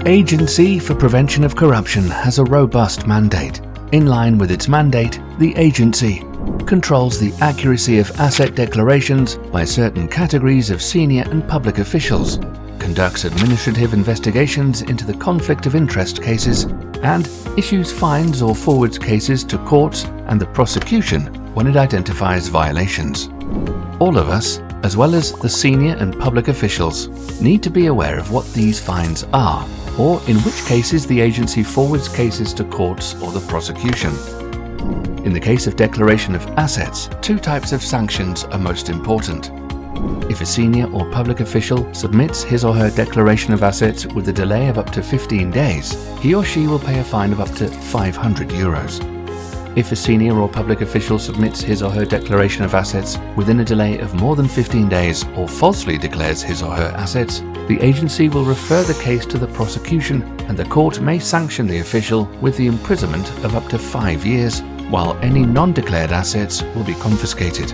Agency for Prevention of Corruption has a robust mandate. In line with its mandate, the agency controls the accuracy of asset declarations by certain categories of senior and public officials, conducts administrative investigations into the conflict of interest cases, and issues fines or forwards cases to courts and the prosecution when it identifies violations. All of us, as well as the senior and public officials, need to be aware of what these fines are, or in which cases the agency forwards cases to courts or the prosecution. In the case of declaration of assets, two types of sanctions are most important. If a senior or public official submits his or her declaration of assets with a delay of up to 15 days, he or she will pay a fine of up to €500. If a senior or public official submits his or her declaration of assets within a delay of more than 15 days or falsely declares his or her assets, the agency will refer the case to the prosecution and the court may sanction the official with the imprisonment of up to 5 years, while any non-declared assets will be confiscated.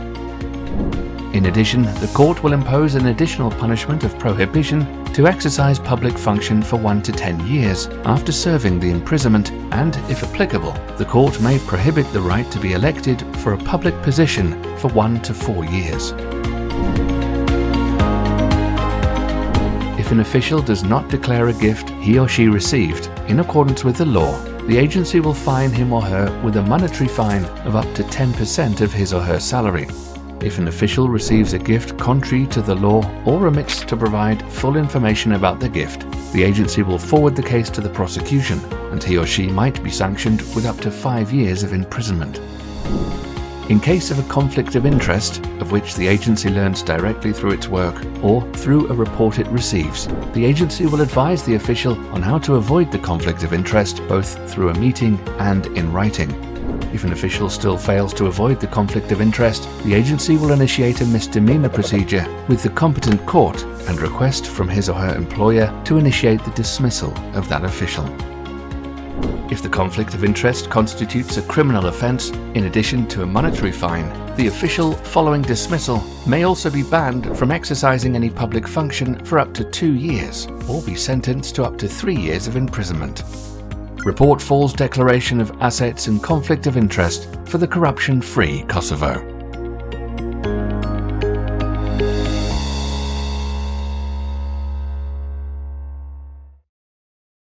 In addition, the court will impose an additional punishment of prohibition to exercise public function for 1 to 10 years after serving the imprisonment, and, if applicable, the court may prohibit the right to be elected for a public position for 1 to 4 years. If an official does not declare a gift he or she received in accordance with the law, the agency will fine him or her with a monetary fine of up to 10% of his or her salary. If an official receives a gift contrary to the law or omits to provide full information about the gift, the agency will forward the case to the prosecution, and he or she might be sanctioned with up to 5 years of imprisonment. In case of a conflict of interest, of which the agency learns directly through its work or through a report it receives, the agency will advise the official on how to avoid the conflict of interest both through a meeting and in writing. If an official still fails to avoid the conflict of interest, the agency will initiate a misdemeanor procedure with the competent court and request from his or her employer to initiate the dismissal of that official. If the conflict of interest constitutes a criminal offence, in addition to a monetary fine, the official, following dismissal, may also be banned from exercising any public function for up to 2 years, or be sentenced to up to 3 years of imprisonment. Report False Declaration of Assets and Conflict of Interest for the Corruption-Free Kosovo.